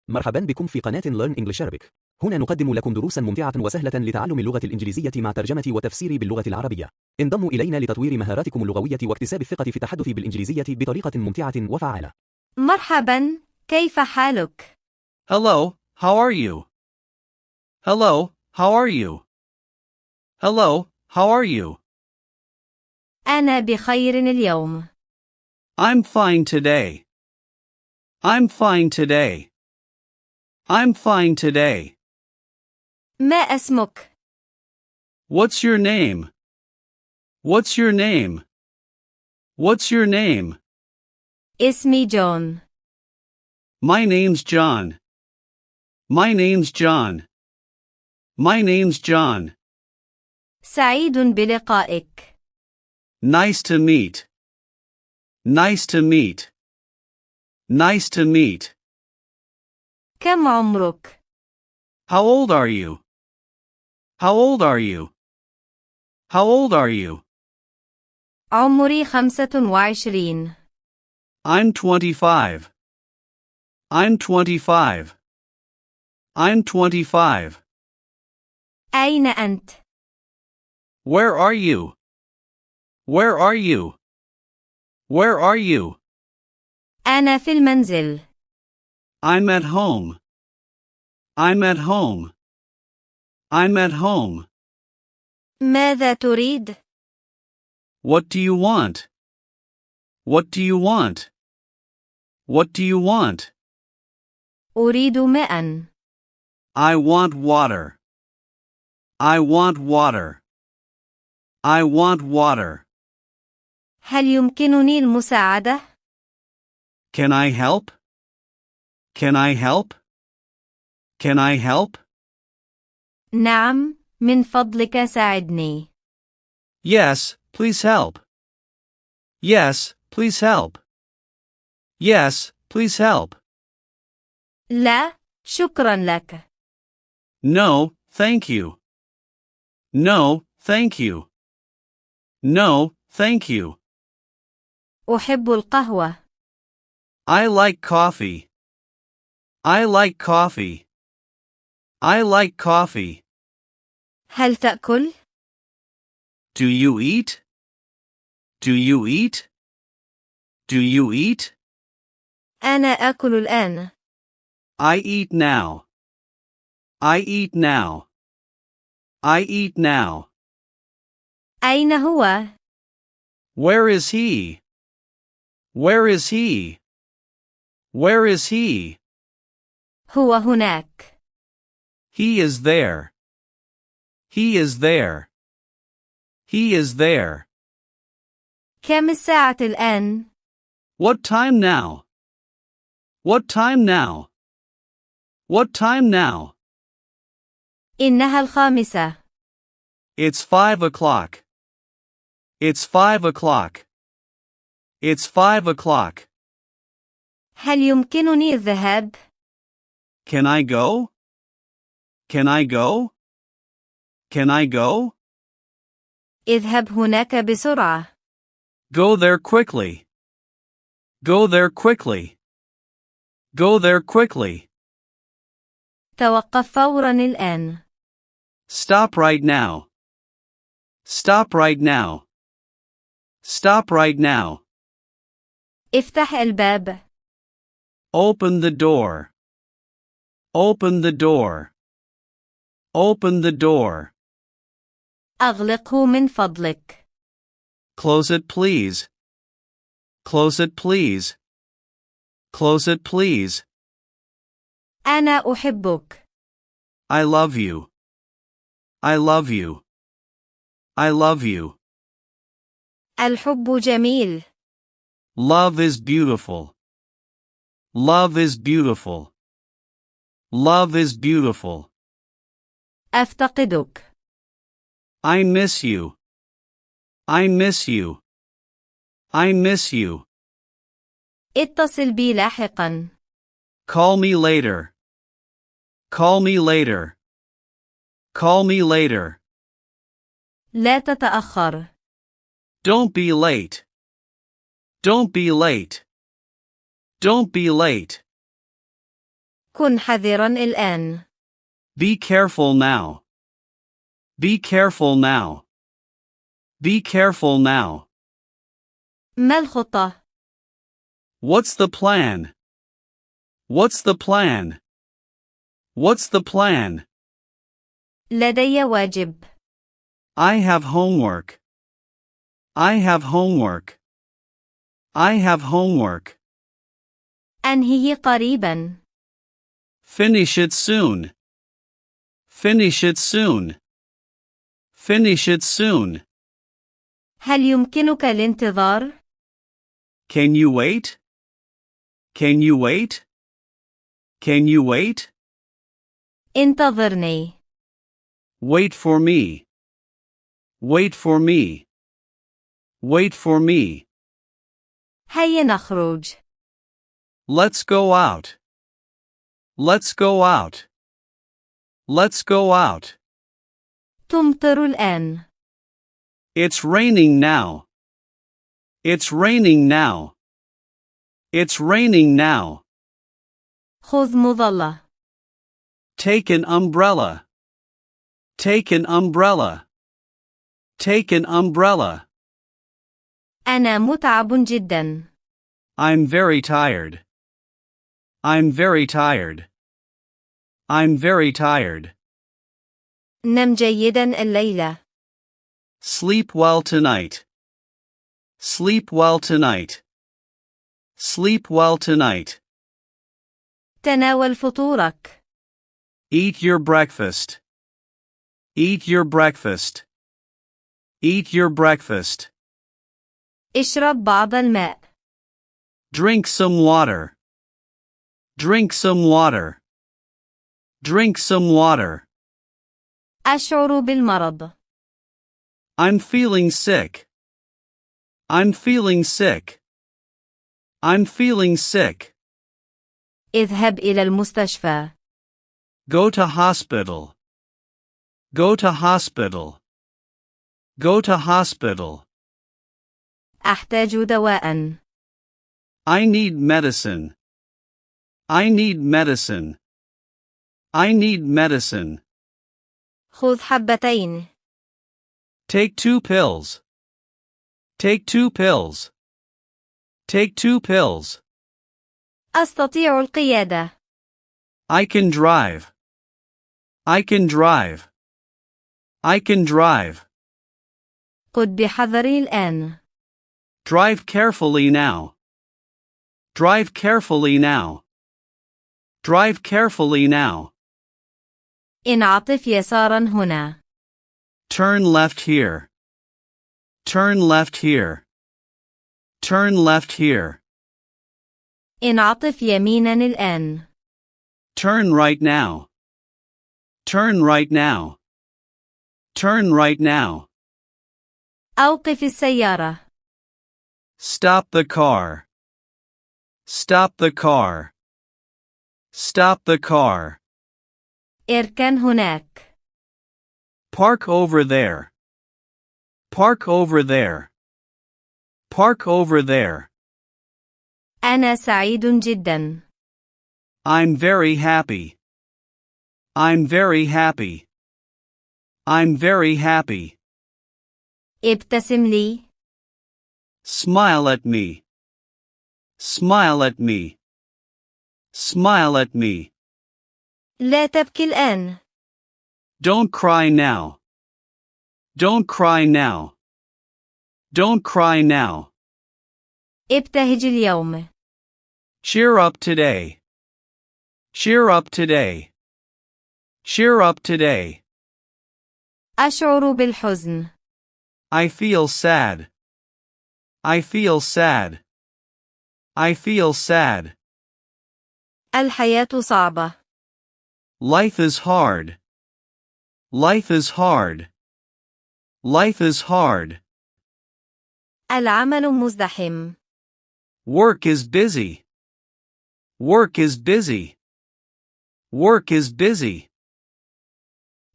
مرحبا بكم في قناة Learn English Arabic. هنا نقدم لكم دروسا ممتعة وسهلة لتعلم اللغة الإنجليزية مع ترجمة وتفسير باللغة العربية. انضموا إلينا لتطوير مهاراتكم اللغوية واكتساب الثقة في التحدث بالإنجليزية بطريقة ممتعة وفعالة. مرحبا، كيف حالك؟ Hello, how are you? Hello, how are you? Hello, how are you? أنا بخير اليوم. I'm fine today. I'm fine today. I'm fine today. ما اسمك؟ What's your name? What's your name? What's your name? اسمي جون. My name's John. My name's John. My name's John. سعيد بلقائك. Nice to meet. Nice to meet. Nice to meet. كم عمرك؟ How old are you? How old are you? How old are you? عمري 25. I'm 25. I'm 25. I'm 25. أين أنت؟ Where are you? Where are you? Where are you? أنا في المنزل. I'm at home. I'm at home. I'm at home. ماذا تريد؟ What do you want? What do you want? What do you want? أريد ماء. I want water. I want water. I want water. هل يمكنني المساعدة؟ Can I help? Can I help? Can I help? نعم، من فضلك ساعدني. Yes, please help. Yes, please help. Yes, please help. لا، شكرا لك. No, thank you. No, thank you. No, thank you. أحب القهوة. I like coffee. I like coffee. I like coffee. هل تأكل؟ Do you eat? Do you eat? Do you eat? أنا آكل الآن. I eat now. I eat now. I eat now. أين هو؟ Where is he? Where is he? Where is he? هو هناك. He is there. He is there. He is there. كم الساعة الآن؟ What time now? What time now? What time now? إنها 5. It's 5 o'clock. It's 5 o'clock. It's 5 o'clock. هل يمكنني الذهاب؟ Can I go? Can I go? Can I go? اذهب هناك بسرعة. Go there quickly. Go there quickly. Go there quickly. توقف فورا الآن. Stop right now. Stop right now. Stop right now. افتح الباب. Open the door. Open the door. Open the door. أغلقه من فضلك. Close it please. Close it please. Close it please. أنا أحبك. I love you. I love you. I love you. الحب جميل. Love is beautiful. Love is beautiful. Love is beautiful. أفتقدك. I miss you. I miss you. I miss you. اتصل بي لاحقا. Call me later. Call me later. Call me later. لا تتأخر. Don't be late. Don't be late. Don't be late. كن حذرا الآن. Be careful now. Be careful now. Be careful now. ما الخطة؟ What's the plan? What's the plan? What's the plan? لدي واجب. I have homework. I have homework. I have homework. أنهي قريبا. Finish it soon. Finish it soon. Finish it soon. هل يمكنك الانتظار؟ Can you wait? Can you wait? Can you wait? انتظرني. Wait for me. Wait for me. Wait for me. هيا نخرج. Let's go out. Let's go out. Let's go out. تمطر الآن. It's raining now. It's raining now. It's raining now. خذ مظلة. Take an umbrella. Take an umbrella. Take an umbrella. أنا متعب جدا. I'm very tired. I'm very tired. I'm very tired. نم جيدا الليلة. Sleep well tonight. Sleep well tonight. Sleep well tonight. تناول فطورك. Eat your breakfast. Eat your breakfast. Eat your breakfast. اشرب بعض الماء. Drink some water. Drink some water. Drink some water. أشعر بالمرض. I'm feeling sick. I'm feeling sick. I'm feeling sick. اذهب إلى المستشفى. Go to hospital. Go to hospital. Go to hospital. أحتاج دواء. I need medicine. I need medicine. I need medicine. خذ حبتين. Take 2 pills. Take 2 pills. Take 2 pills. أستطيع القيادة. I can drive. I can drive. I can drive. قد بحذر الآن. Drive carefully now. Drive carefully now. Drive carefully now. انعطف يسارا هنا. Turn left here. Turn left here. Turn left here. انعطف يمينا الآن. Turn right now. Turn right now. Turn right now. أوقف السيارة. Stop the car. Stop the car. Stop the car. اركن هناك. Park over there. Park over there. Park over there. أنا سعيد جدا. I'm very happy. I'm very happy. I'm very happy. ابتسم لي. Smile at me. Smile at me. Smile at me. لا تبكي الآن. Don't cry now. Don't cry now. Don't cry now. ابتهج اليوم. Cheer up today. Cheer up today. Cheer up today. أشعر بالحزن. I feel sad. I feel sad. I feel sad. الحياة صعبة. Life is hard. Life is hard. Life is hard. العمل مزدحم. Work is busy. Work is busy. Work is busy.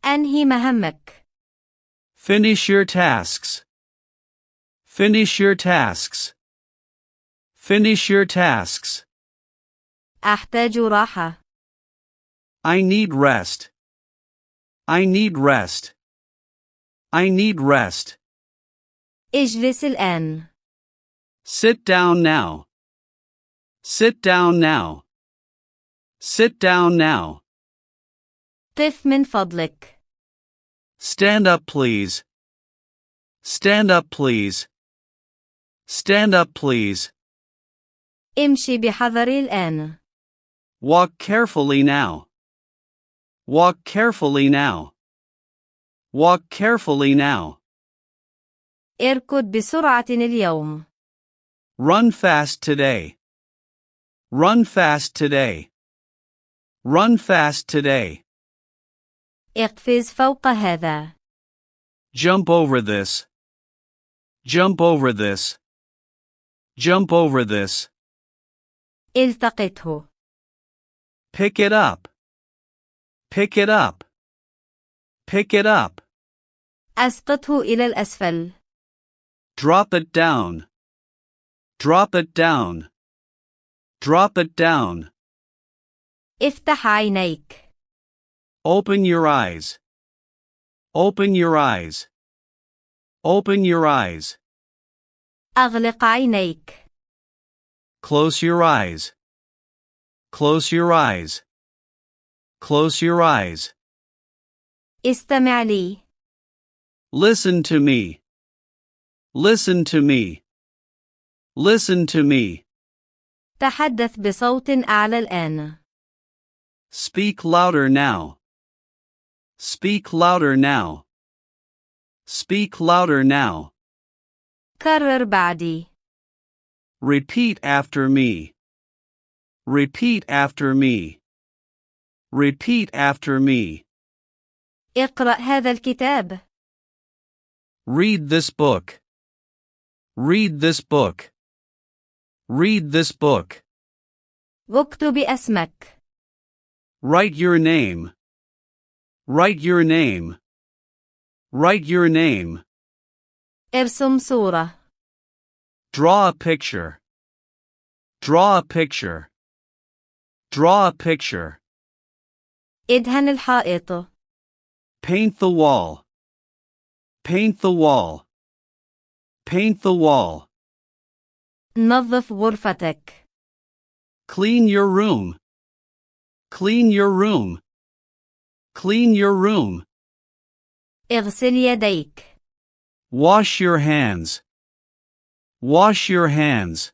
أنهي مهمك. Finish your tasks. Finish your tasks. Finish your tasks. أحتاج راحة. I need rest. I need rest. I need rest. اجلس الآن. Sit down now. Sit down now. Sit down now. قف من فضلك. Stand up please. Stand up please. Stand up please. امشي بحذر الآن. Walk carefully now. Walk carefully now. Walk carefully now. اركض بسرعة اليوم. Run fast today. Run fast today. Run fast today. اقفز فوق هذا. Jump over this. Jump over this. Jump over this. التقطه. Pick it up. Pick it up. Pick it up. أسقطه إلى الأسفل. Drop it down. Drop it down. Drop it down. افتح عينيك. Open your eyes. Open your eyes. Open your eyes. أغلق عينيك. Close your eyes. Close your eyes. Close your eyes. استمع لي. Listen to me. Listen to me. Listen to me. تحدث بصوت أعلى الآن. Speak louder now. Speak louder now. Speak louder now. كرر بعدي. Repeat after me. Repeat after me. Repeat after me. اقرأ هذا الكتاب. Read this book. Read this book. Read this book. اكتب اسمك. Write your name. Write your name. Write your name. ارسم صورة. Draw a picture. Draw a picture. Draw a picture. ادهن الحائط. Paint the wall. Paint the wall. Paint the wall. نظف غرفتك. Clean your room. Clean your room. Clean your room. اغسل يديك. Wash your hands. Wash your hands.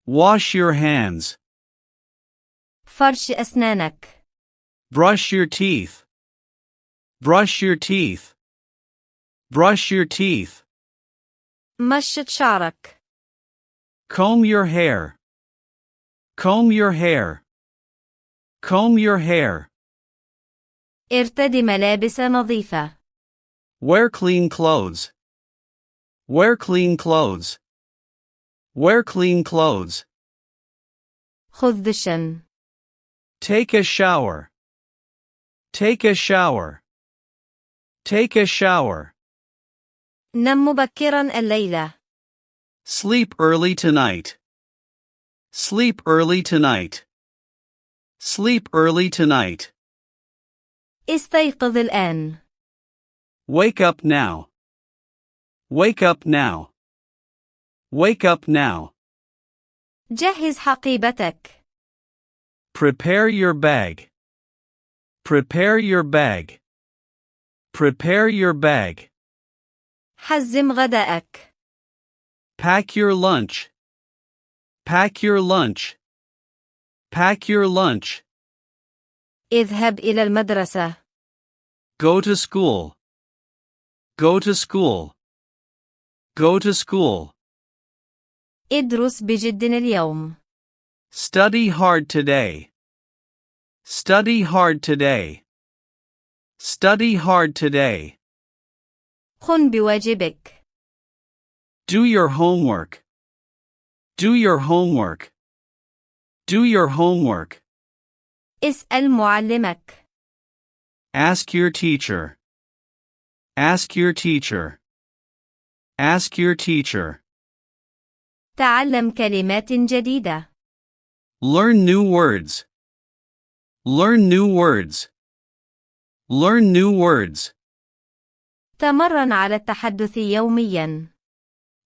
Wash your hands. فرش أسنانك. Brush your teeth. Brush your teeth. Brush your teeth. مشط شعرك. Comb your hair. Comb your hair. Comb your hair. ارتدي ملابس نظيفة. Wear clean clothes. Wear clean clothes. Wear clean clothes. خذ دشا. Take a shower. Take a shower. Take a shower. نم مبكرا الليلة. Sleep early tonight. Sleep early tonight. Sleep early tonight. استيقظ الآن. Wake up now. Wake up now. Wake up now. جهز حقيبتك. Prepare your bag. Prepare your bag. Prepare your bag. حزم غداءك. Pack your lunch. Pack your lunch. Pack your lunch. اذهب إلى المدرسة. Go to school. Go to school. Go to school. ادرس بجد اليوم. Study hard today. Study hard today. Study hard today. قم بواجبك. Do your homework. Do your homework. Do your homework. اسأل معلمك. Ask your teacher. Ask your teacher. Ask your teacher. تعلم كلمات جديدة. Learn new words. Learn new words. Learn new words. تمرن على التحدث يوميا.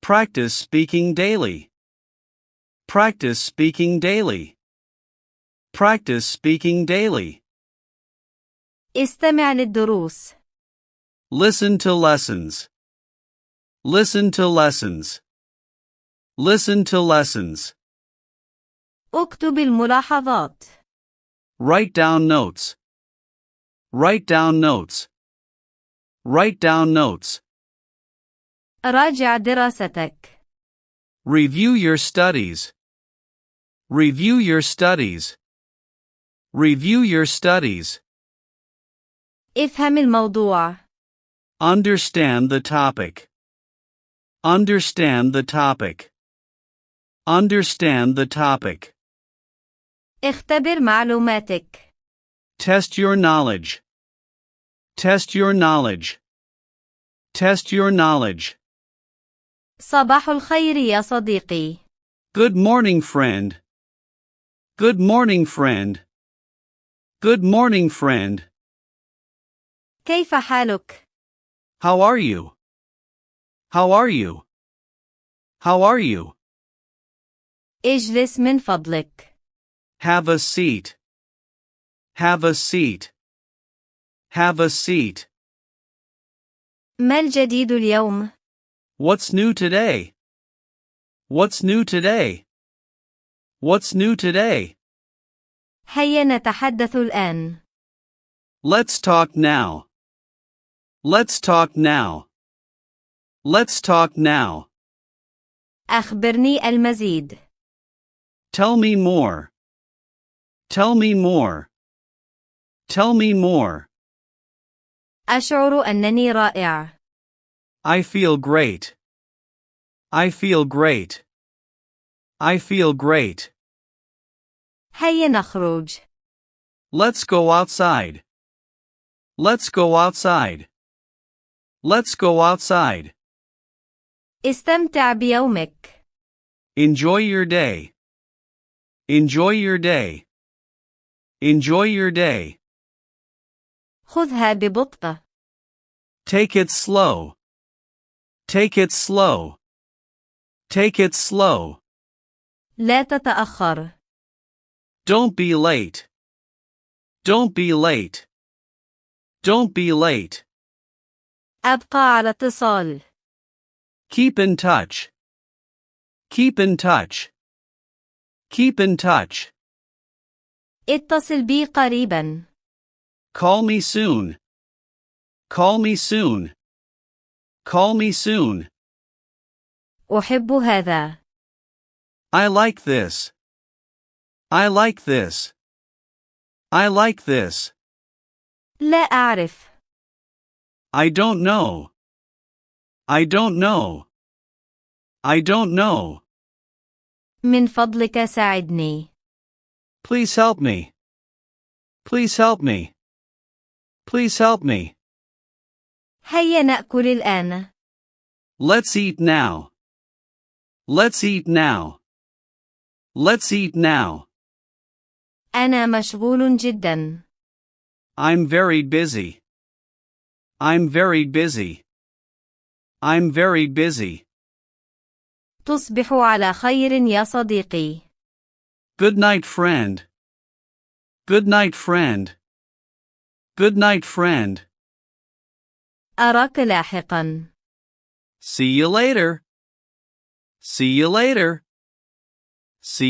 Practice speaking daily. Practice speaking daily. Practice speaking daily. استمع للدروس. Listen to lessons. Listen to lessons. Listen to lessons. اكتب الملاحظات. Write down notes. Write down notes. Write down notes. راجع دراستك. Review your studies. Review your studies. Review your studies. افهم الموضوع. Understand the topic. Understand the topic. Understand the topic. اختبر معلوماتك. Test your knowledge. Test your knowledge. Test your knowledge. صباح الخير يا صديقي. Good morning, friend. Good morning, friend. Good morning, friend. كيف حالك؟ How are you? How are you? How are you? اجلس من فضلك. Have a seat. Have a seat. Have a seat. ما الجديد اليوم؟ What's new today? What's new today? What's new today? هيا نتحدث الآن. Let's talk now. Let's talk now. Let's talk now. أخبرني المزيد. Tell me more. Tell me more. Tell me more. أشعر أنني رائع. I feel great. I feel great. I feel great. هيا نخرج. Let's go outside. Let's go outside. Let's go outside. استمتع بيومك. Enjoy your day. Enjoy your day. Enjoy your day. خذها ببطء. Take it slow. Take it slow. Take it slow. لا تتأخر. Don't be late. Don't be late. Don't be late. أبقى على اتصال. Keep in touch. Keep in touch. Keep in touch. اتصل بي قريبا. Call me soon. Call me soon. Call me soon. أحب هذا. I like this. I like this. I like this. لا أعرف. I don't know. I don't know. I don't know. من فضلك ساعدني. Please help me. Please help me. Please help me. هيا نأكل الآن. Let's eat now. Let's eat now. Let's eat now. أنا مشغول جدا. I'm very busy. I'm very busy. I'm very busy. تصبح على خير يا صديقي. Good night, friend. Good night, friend. Good night, friend. أراك لاحقا. See you later. See you later. See